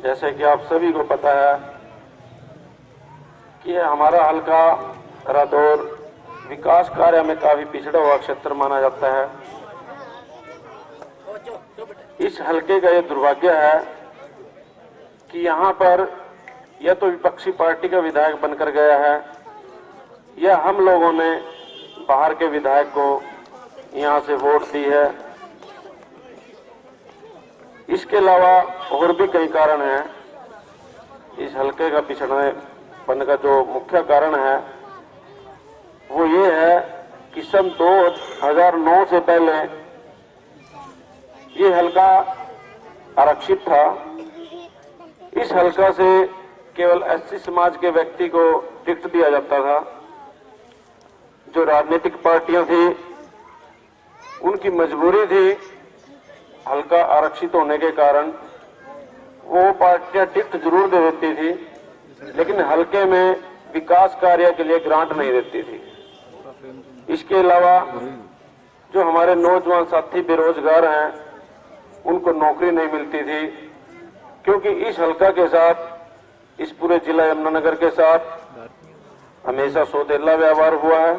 जैसे कि आप सभी को पता है कि हमारा हल्का रादौर विकास कार्य में काफी पिछड़ा हुआ क्षेत्र माना जाता है। इस हल्के का ये दुर्भाग्य है कि यहाँ पर यह तो विपक्षी पार्टी का विधायक बनकर गया है, या हम लोगों ने बाहर के विधायक को यहाँ से वोट दी है। इसके अलावा और भी कई कारण हैं। इस हल्के का पिछड़ेपन का जो मुख्य कारण है वो ये है कि सन 2009 से पहले ये हल्का आरक्षित था। इस हल्का से केवल एससी समाज के व्यक्ति को टिकट दिया जाता था। जो राजनीतिक पार्टियां थी उनकी मजबूरी थी, हल्का आरक्षित होने के कारण वो पार्टियां टिकट जरूर दे देती थी, लेकिन हल्के में विकास कार्य के लिए ग्रांट नहीं देती थी। इसके अलावा जो हमारे नौजवान साथी बेरोजगार हैं उनको नौकरी नहीं मिलती थी, क्योंकि इस हल्का के साथ, इस पूरे जिला यमुनानगर के साथ हमेशा सौदेला व्यवहार हुआ है।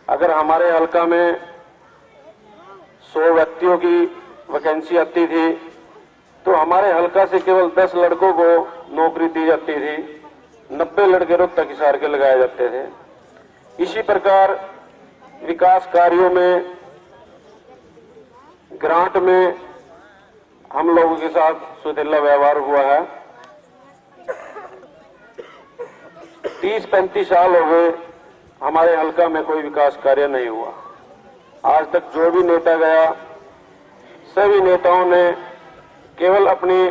अगर हमारे हल्का में 100 व्यक्तियों की वैकेंसी आती थी तो हमारे हल्का से केवल 10 लड़कों को नौकरी दी जाती थी, 90 लड़के रोहतक हिसार के लगाए जाते थे। इसी प्रकार विकास कार्यों में, ग्रांट में हम लोगों के साथ सौदेला व्यवहार हुआ है। 30-35 साल हो गए हमारे हल्का में कोई विकास कार्य नहीं हुआ। आज तक जो भी नेता गया, सभी नेताओं ने केवल अपनी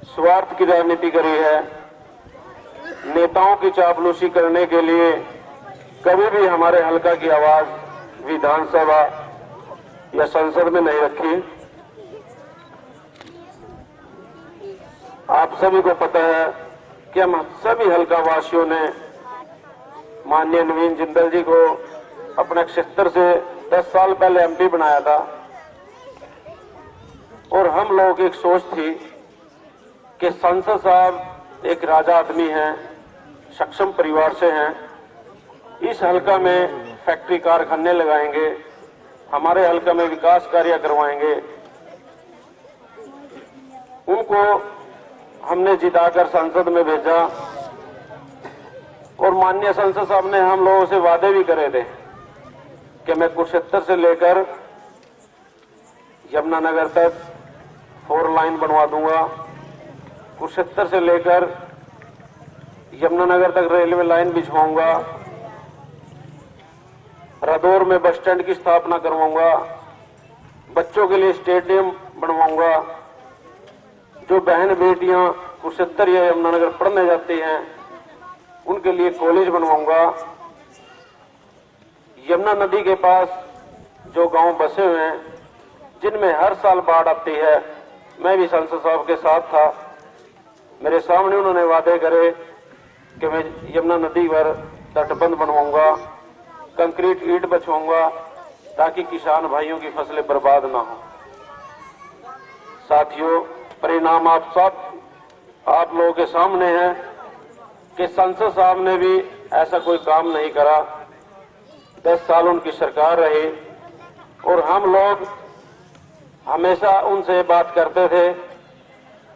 स्वार्थ की राजनीति करी है। नेताओं की चापलूसी करने के लिए कभी भी हमारे हल्का की आवाज विधानसभा या संसद में नहीं रखी। आप सभी को पता है कि हम सभी हल्का वासियों ने माननीय नवीन जिंदल जी को अपने क्षेत्र से 10 साल पहले एमपी बनाया था, और हम लोगों की एक सोच थी कि संसद साहब एक राजा आदमी हैं, सक्षम परिवार से हैं, इस हल्का में फैक्ट्री कारखाने लगाएंगे, हमारे हल्का में विकास कार्य करवाएंगे। उनको हमने जिताकर संसद में भेजा, और माननीय संसद साहब ने हम लोगों से वादे भी करे थे कि मैं कुरुक्षेत्र से लेकर यमुनानगर तक 4 लाइन बनवा दूंगा, कुरुक्षेत्र से लेकर यमुनानगर तक रेलवे लाइन बिछवाऊंगा, रादौर में बस स्टैंड की स्थापना करवाऊंगा, बच्चों के लिए स्टेडियम बनवाऊंगा, जो बहन बेटियां कुरुक्षेत्र या यमुनानगर पढ़ने जाती हैं उनके लिए कॉलेज बनवाऊंगा। यमुना नदी के पास जो गांव बसे हुए हैं जिनमें हर साल बाढ़ आती है, मैं भी संसद साहब के साथ था, मेरे सामने उन्होंने वादे करे कि मैं यमुना नदी पर तटबंध बनवाऊंगा, कंक्रीट ईंट बिछवाऊंगा ताकि किसान भाइयों की फसलें बर्बाद ना हो। साथियों, परिणाम आप लोगों के सामने है कि संसद साहब ने भी ऐसा कोई काम नहीं करा। 10 साल उनकी सरकार रही, और हम लोग हमेशा उनसे बात करते थे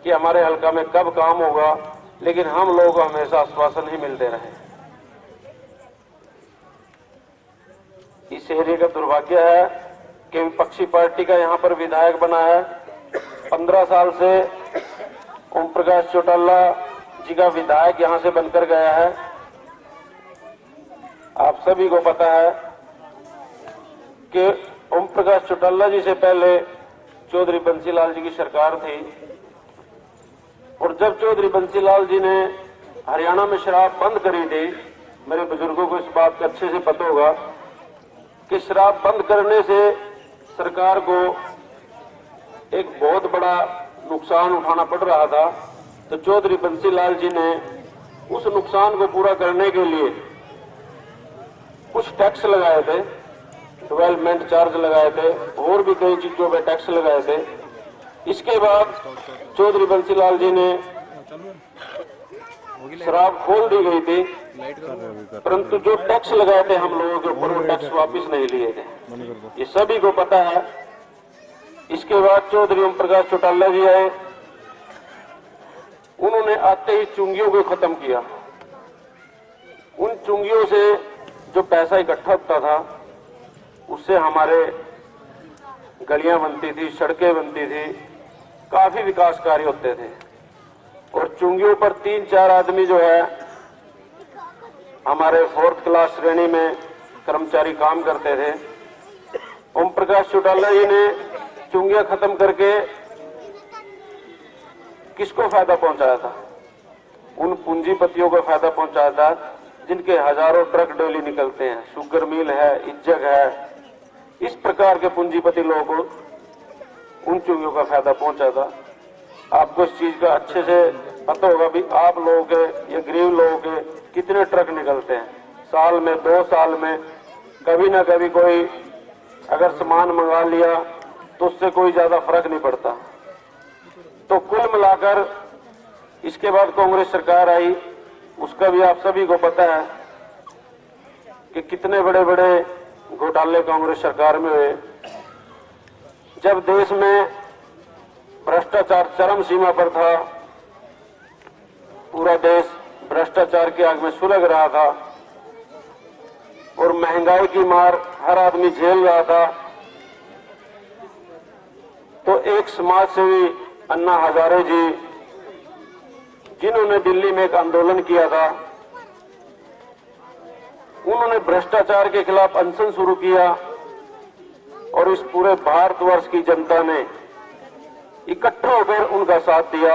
कि हमारे हल्का में कब काम होगा, लेकिन हम लोगों को हमेशा आश्वासन ही मिलते रहे। इस एरिया का दुर्भाग्य है कि विपक्षी पार्टी का यहाँ पर विधायक बना है। 15 साल से ओम प्रकाश चौटाला जी का विधायक यहाँ से बनकर गया है। आप सभी को पता है कि ओम प्रकाश चौटाला जी से पहले चौधरी बंसीलाल जी की सरकार थी, और जब चौधरी बंसीलाल जी ने हरियाणा में शराब बंद करी थी, मेरे बुजुर्गों को इस बात का अच्छे से पता होगा कि शराब बंद करने से सरकार को एक बहुत बड़ा नुकसान उठाना पड़ रहा था। तो चौधरी बंसीलाल जी ने उस नुकसान को पूरा करने के लिए कुछ टैक्स लगाए थे, डेवलपमेंट चार्ज लगाए थे, और भी कई चीजों पे टैक्स लगाए थे, इसके बाद चौधरी बंसीलाल जी ने शराब खोल दी गई थी, परंतु जो टैक्स लगाए थे हम लोगों के ऊपर वो टैक्स वापस नहीं लिए गए, ये सभी को पता है। इसके बाद चौधरी ओम प्रकाश चौटाला जी आए, उन्होंने आते ही चुंगियों को खत्म किया। उन चुंगियों से जो पैसा इकट्ठा होता था उससे हमारे गलियां बनती थी, सड़कें बनती थी, काफी विकास कार्य होते थे। और चुंगियों पर 3-4 आदमी जो है हमारे 4th क्लास श्रेणी में कर्मचारी काम करते थे। ओम प्रकाश चौटाला जी ने चुंगियां खत्म करके किसको फायदा पहुंचाया था? उन पूंजीपतियों को फायदा पहुंचाया था जिनके हजारों ट्रक डेली निकलते हैं, शुगर मिल है, इज्जत है, इस प्रकार के पूंजीपति लोगों को उन चुंगियों का फायदा पहुंचा था। आपको इस चीज का अच्छे से पता होगा भी आप लोगों के या गरीब लोगों के कितने ट्रक निकलते हैं साल में, 2 साल में, कभी ना कभी कोई अगर सामान मंगा लिया तो उससे कोई ज्यादा फर्क नहीं पड़ता। तो कुल मिलाकर इसके बाद कांग्रेस सरकार आई, उसका भी आप सभी को पता है कि कितने बड़े बड़े घोटाले कांग्रेस सरकार में हुए। जब देश में भ्रष्टाचार चरम सीमा पर था, पूरा देश भ्रष्टाचार की आग में सुलग रहा था और महंगाई की मार हर आदमी झेल रहा था, तो एक समाज सेवी अन्ना हजारे जी, जिन्होंने दिल्ली में एक आंदोलन किया था, उन्होंने भ्रष्टाचार के खिलाफ अनशन शुरू किया और इस पूरे भारतवर्ष की जनता ने इकट्ठा होकर उनका साथ दिया।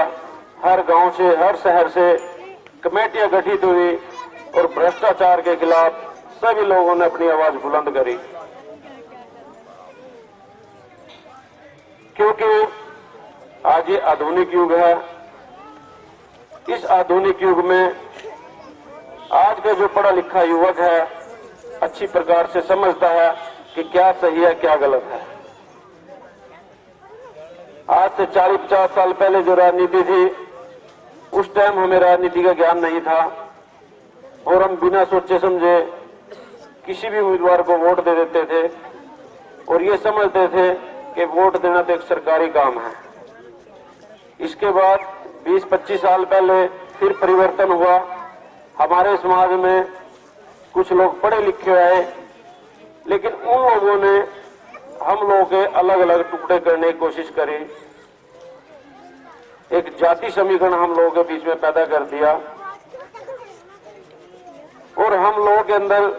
हर गांव से, हर शहर से कमेटियां गठित हुई और भ्रष्टाचार के खिलाफ सभी लोगों ने अपनी आवाज बुलंद करी, क्योंकि आज ये आधुनिक युग है। इस आधुनिक युग में आज का जो पढ़ा लिखा युवक है अच्छी प्रकार से समझता है कि क्या सही है, क्या गलत है। आज से 40-50 साल पहले जो राजनीति थी, उस टाइम हमें राजनीति का ज्ञान नहीं था और हम बिना सोचे समझे किसी भी उम्मीदवार को वोट दे देते थे और ये समझते थे कि वोट देना तो एक सरकारी काम है। इसके बाद 20-25 साल पहले फिर परिवर्तन हुआ। हमारे समाज में कुछ लोग पढ़े लिखे आए, लेकिन उन लोगों ने हम लोगों के अलग अलग टुकड़े करने की कोशिश करी। एक जाति समीकरण हम लोगों के बीच में पैदा कर दिया और हम लोगों के अंदर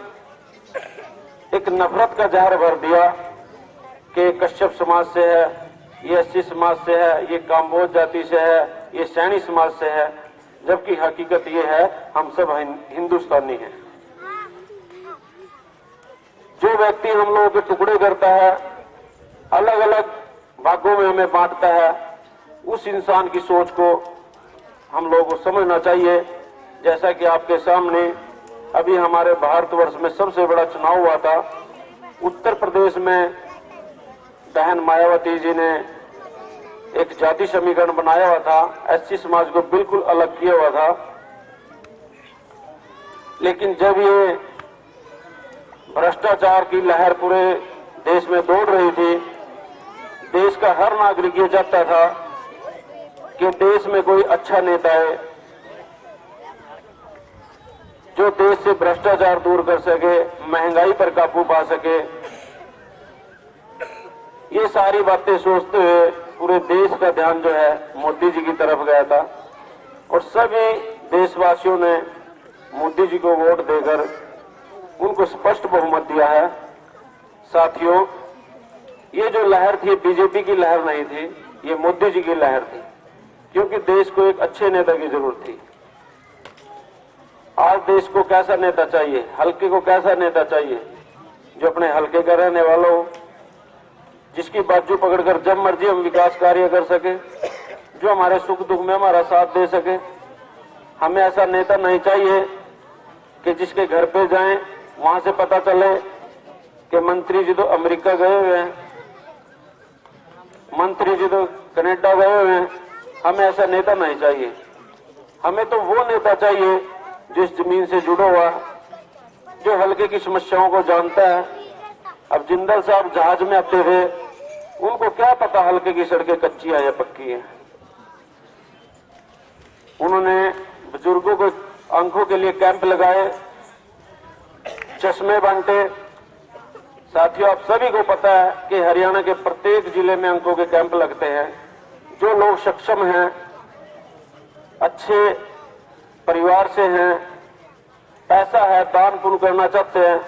एक नफरत का जहर भर दिया कि कश्यप समाज से है, ये एससी समाज से है, ये काम्बोज जाति से है, ये सैनी समाज से है, जबकि हकीकत ये है हम सब हिंदुस्तानी हैं। जो व्यक्ति हम लोगों के टुकड़े करता है, अलग अलग भागों में हमें बांटता है, उस इंसान की सोच को हम लोगों को समझना चाहिए। जैसा कि आपके सामने अभी हमारे भारतवर्ष में सबसे बड़ा चुनाव हुआ था, उत्तर प्रदेश में बहन मायावती जी ने एक जाति समीकरण बनाया हुआ था, एससी समाज को बिल्कुल अलग किया हुआ था। लेकिन जब ये भ्रष्टाचार की लहर पूरे देश में दौड़ रही थी, देश का हर नागरिक ये चाहता था कि देश में कोई अच्छा नेता है जो देश से भ्रष्टाचार दूर कर सके, महंगाई पर काबू पा सके। ये सारी बातें सोचते हुए पूरे देश का ध्यान जो है मोदी जी की तरफ गया था और सभी देशवासियों ने मोदी जी को वोट देकर उनको स्पष्ट बहुमत दिया है। साथियों, ये जो लहर थी बीजेपी की लहर नहीं थी, ये मोदी जी की लहर थी, क्योंकि देश को एक अच्छे नेता की जरूरत थी। आज देश को कैसा नेता चाहिए, हल्के को कैसा नेता चाहिए? जो अपने हल्के का रहने वाला हो, जिसकी बाजू पकड़कर जब मर्जी हम विकास कार्य कर सके, जो हमारे सुख दुख में हमारा साथ दे सके। हमें ऐसा नेता नहीं चाहिए कि जिसके घर पे जाएं, वहां से पता चले कि मंत्री जी तो अमेरिका गए हुए हैं, मंत्री जी तो कनाडा गए हुए हैं, हमें ऐसा नेता नहीं चाहिए। हमें तो वो नेता चाहिए जो इस जमीन से जुड़ा हुआ, जो हल्के की समस्याओं को जानता है। अब जिंदल साहब जहाज में आते थे, उनको क्या पता हल्के की सड़कें कच्ची है या पक्की है। उन्होंने बुजुर्गों को आंखों के लिए कैंप लगाए, चश्मे बांटे। साथियों, आप सभी को पता है कि हरियाणा के प्रत्येक जिले में आंखों के कैंप लगते हैं। जो लोग सक्षम हैं, अच्छे परिवार से हैं, पैसा है, दान पुण्य करना चाहते हैं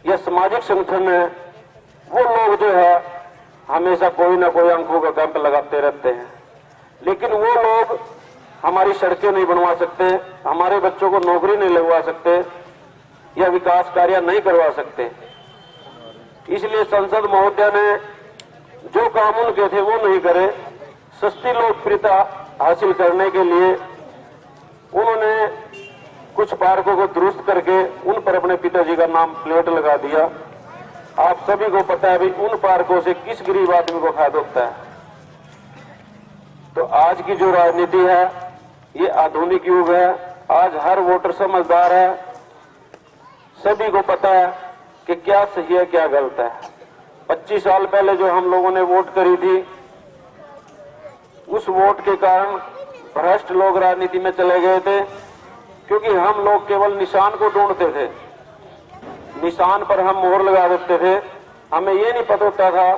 या सामाजिक संगठन है, वो लोग जो है हमेशा कोई ना कोई आंखों का कैंप लगाते रहते हैं। लेकिन वो लोग हमारी सड़कें नहीं बनवा सकते, हमारे बच्चों को नौकरी नहीं लगवा सकते या विकास कार्य नहीं करवा सकते। इसलिए संसद महोदय ने जो काम उनके थे वो नहीं करे। सस्ती लोकप्रियता हासिल करने के लिए उन्होंने कुछ पार्कों को दुरुस्त करके उन पर अपने पिताजी का नाम प्लेट लगा दिया। आप सभी को पता है भी उन पार्कों से किस गरीब आदमी को फायदा होता है। तो आज की जो राजनीति है ये आधुनिक युग है। आज हर वोटर समझदार है, सभी को पता है कि क्या सही है क्या गलत है। 25 साल पहले जो हम लोगों ने वोट करी थी, उस वोट के कारण भ्रष्ट लोग राजनीति में चले गए थे, क्योंकि हम लोग केवल निशान को ढूंढते थे, निशान पर हम मोहर लगा देते थे। हमें ये नहीं पता होता था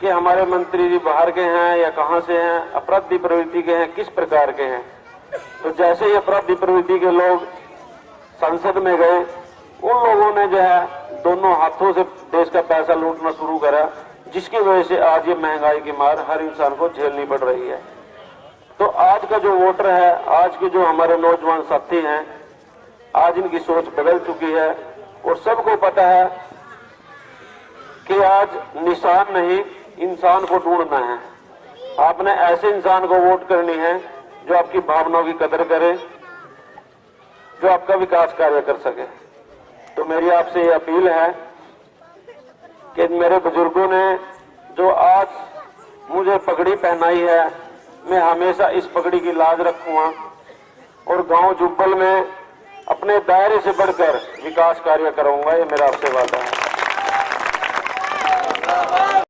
कि हमारे मंत्री जी बाहर के हैं या कहां से हैं, अपराधी प्रवृत्ति के हैं, किस प्रकार के हैं। तो जैसे ही अपराधी प्रवृत्ति के लोग संसद में गए, उन लोगों ने जो है दोनों हाथों से देश का पैसा लूटना शुरू करा, जिसकी वजह से आज ये महंगाई की मार हर इंसान को झेलनी पड़ रही है। तो आज का जो वोटर है, आज के जो हमारे नौजवान साथी हैं, आज इनकी सोच बदल चुकी है और सबको पता है कि आज निशान नहीं, इंसान को ढूंढना है। आपने ऐसे इंसान को वोट करनी है जो आपकी भावनाओं की कदर करे, जो आपका विकास कार्य कर सके। तो मेरी आपसे ये अपील है कि मेरे बुजुर्गों ने जो आज मुझे पगड़ी पहनाई है, मैं हमेशा इस पगड़ी की लाज रखूंगा और गांव जुब्बल में अपने दायरे से बढ़कर विकास कार्य करूंगा। ये मेरा आपसे वादा है।